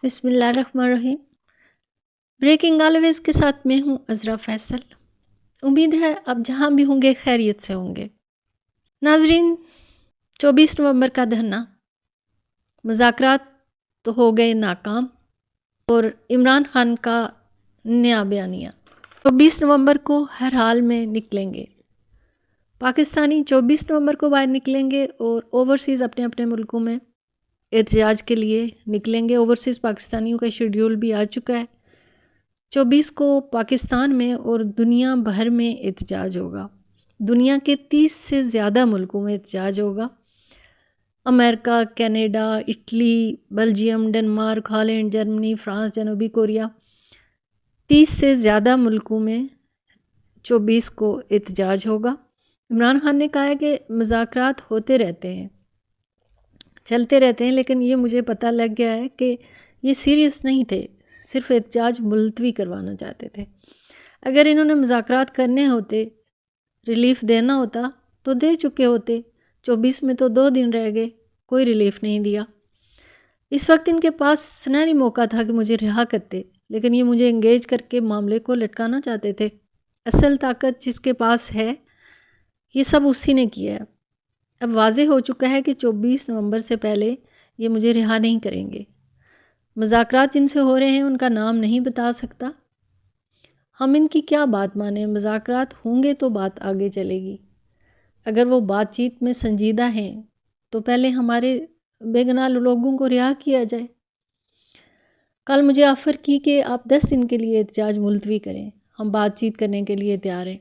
بسم اللہ الرحمن الرحیم۔ بریکنگ آلویز کے ساتھ میں ہوں عذرا فیصل۔ امید ہے آپ جہاں بھی ہوں گے خیریت سے ہوں گے۔ ناظرین، 24 نومبر کا دھرنا، مذاکرات تو ہو گئے ناکام اور عمران خان کا نیا بیانیہ 24 نومبر کو ہر حال میں نکلیں گے۔ پاکستانی 24 نومبر کو باہر نکلیں گے اور اوورسیز اپنے اپنے ملکوں میں احتجاج کے لیے نکلیں گے۔ اوورسیز پاکستانیوں کا شیڈیول بھی آ چکا ہے۔ 24 کو پاکستان میں اور دنیا بھر میں احتجاج ہوگا۔ دنیا کے 30 سے زیادہ ملکوں میں احتجاج ہوگا۔ امریکہ، Canada, Italy, Belgium, Denmark, Holland, Germany, France, جنوبی کوریا، 30 سے زیادہ ملکوں میں 24 کو احتجاج ہوگا۔ عمران خان نے کہا ہے کہ مذاکرات ہوتے رہتے ہیں، چلتے رہتے ہیں، لیکن یہ مجھے پتہ لگ گیا ہے کہ یہ سیریس نہیں تھے، صرف احتجاج ملتوی کروانا چاہتے تھے۔ اگر انہوں نے مذاکرات کرنے ہوتے، ریلیف دینا ہوتا تو دے چکے ہوتے۔ 24 میں تو 2 دن رہ گئے، کوئی ریلیف نہیں دیا۔ اس وقت ان کے پاس سنہری موقع تھا کہ مجھے رہا کرتے، لیکن یہ مجھے انگیج کر کے معاملے کو لٹکانا چاہتے تھے۔ اصل طاقت جس کے پاس ہے، یہ سب اسی نے کیا ہے۔ اب واضح ہو چکا ہے کہ 24 نومبر سے پہلے یہ مجھے رہا نہیں کریں گے۔ مذاکرات جن سے ہو رہے ہیں ان کا نام نہیں بتا سکتا۔ ہم ان کی کیا بات مانیں؟ مذاکرات ہوں گے تو بات آگے چلے گی۔ اگر وہ بات چیت میں سنجیدہ ہیں تو پہلے ہمارے بے گناہ لوگوں کو رہا کیا جائے۔ کل مجھے آفر کی کہ آپ 10 دن کے لیے احتجاج ملتوی کریں، ہم بات چیت کرنے کے لیے تیار ہیں۔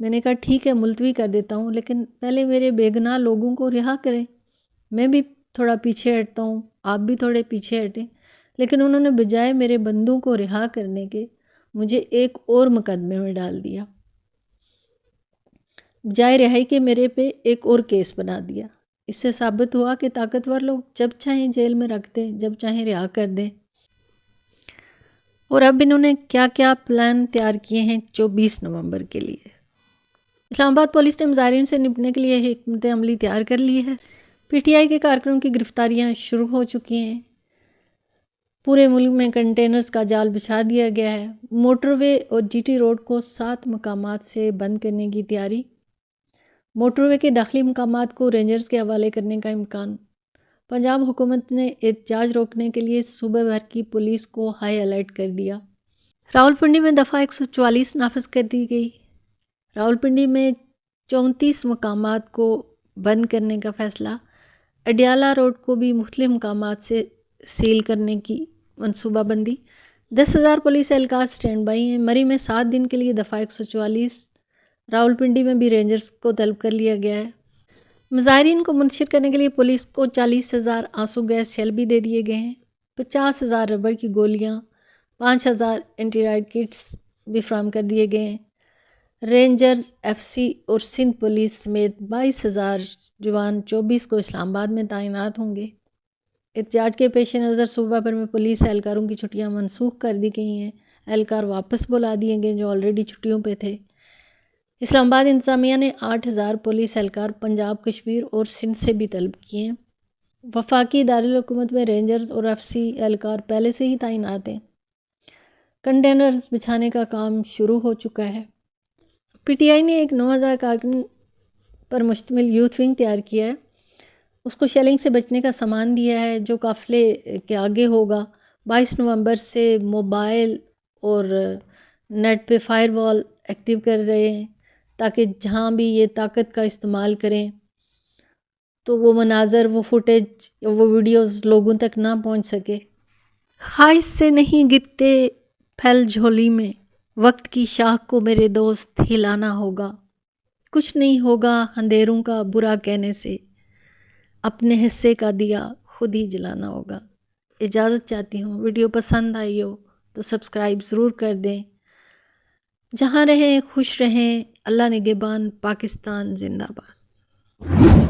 میں نے کہا ٹھیک ہے، ملتوی کر دیتا ہوں، لیکن پہلے میرے بے گناہ لوگوں کو رہا کریں۔ میں بھی تھوڑا پیچھے ہٹتا ہوں، آپ بھی تھوڑے پیچھے ہٹیں۔ لیکن انہوں نے بجائے میرے بندوں کو رہا کرنے کے مجھے ایک اور مقدمے میں ڈال دیا۔ بجائے رہائی کے میرے پہ ایک اور کیس بنا دیا۔ اس سے ثابت ہوا کہ طاقتور لوگ جب چاہیں جیل میں رکھ دیں، جب چاہیں رہا کر دیں۔ اور اب انہوں نے کیا کیا پلان تیار کیے ہیں 24 نومبر کے لیے۔ اسلام آباد پولیس نے مظاہرین سے نپٹنے کے لیے حکمت عملی تیار کر لی ہے۔ پی ٹی آئی کے کارکنوں کی گرفتاریاں شروع ہو چکی ہیں۔ پورے ملک میں کنٹینرز کا جال بچھا دیا گیا ہے۔ موٹر وے اور جی ٹی روڈ کو 7 مقامات سے بند کرنے کی تیاری۔ موٹر وے کے داخلی مقامات کو رینجرز کے حوالے کرنے کا امکان۔ پنجاب حکومت نے احتجاج روکنے کے لیے صوبہ بھر کی پولیس کو ہائی الرٹ کر دیا۔ راولپنڈی میں دفعہ 144 نافذ کر دی گئی۔ راولپنڈی میں 34 مقامات کو بند کرنے کا فیصلہ۔ اڈیالہ روڈ کو بھی مختلف مقامات سے سیل کرنے کی منصوبہ بندی۔ 10,000 پولیس اہلکار سٹینڈ بائی ہیں۔ مری میں 7 دن کے لیے دفعہ 144۔ راولپنڈی میں بھی رینجرز کو طلب کر لیا گیا ہے۔ مظاہرین کو منتشر کرنے کے لیے پولیس کو 40,000 آنسو گیس شیل بھی دے دیے گئے ہیں۔ 50,000 ربڑ کی گولیاں، 5,000 اینٹی رائڈ کٹس بھی فراہم کر دیے گئے ہیں۔ رینجرز، ایف سی اور سندھ پولیس سمیت 22,000 جوان 24 کو اسلام آباد میں تعینات ہوں گے۔ احتجاج کے پیش نظر صوبہ بھر میں پولیس اہلکاروں کی چھٹیاں منسوخ کر دی گئی ہیں۔ اہلکار واپس بلا دیے گئے جو آلریڈی چھٹیوں پہ تھے۔ اسلام آباد انتظامیہ نے 8,000 پولیس اہلکار پنجاب، کشمیر اور سندھ سے بھی طلب کیے ہیں۔ وفاقی دارالحکومت میں رینجرز اور ایف سی اہلکار پہلے سے ہی تعینات ہیں۔ کنٹینرز بچھانے کا کام شروع ہو چکا ہے۔ پی ٹی آئی نے ایک 9,000 کارکن پر مشتمل یوتھ ونگ تیار کیا ہے۔ اس کو شیلنگ سے بچنے کا سامان دیا ہے جو قافلے کے آگے ہوگا۔ 22 نومبر سے موبائل اور نیٹ پہ فائر وال ایکٹیو کر رہے ہیں تاکہ جہاں بھی یہ طاقت کا استعمال کریں تو وہ مناظر، وہ فوٹیج، وہ ویڈیوز لوگوں تک نہ پہنچ سکے۔ خواہش سے نہیں گرتے پھل جھولی میں، وقت کی شاخ کو میرے دوست ہلانا ہوگا۔ کچھ نہیں ہوگا اندھیروں کا برا کہنے سے، اپنے حصے کا دیا خود ہی جلانا ہوگا۔ اجازت چاہتی ہوں۔ ویڈیو پسند آئی ہو تو سبسکرائب ضرور کر دیں۔ جہاں رہیں خوش رہیں۔ اللہ نگہبان۔ پاکستان زندہ باد۔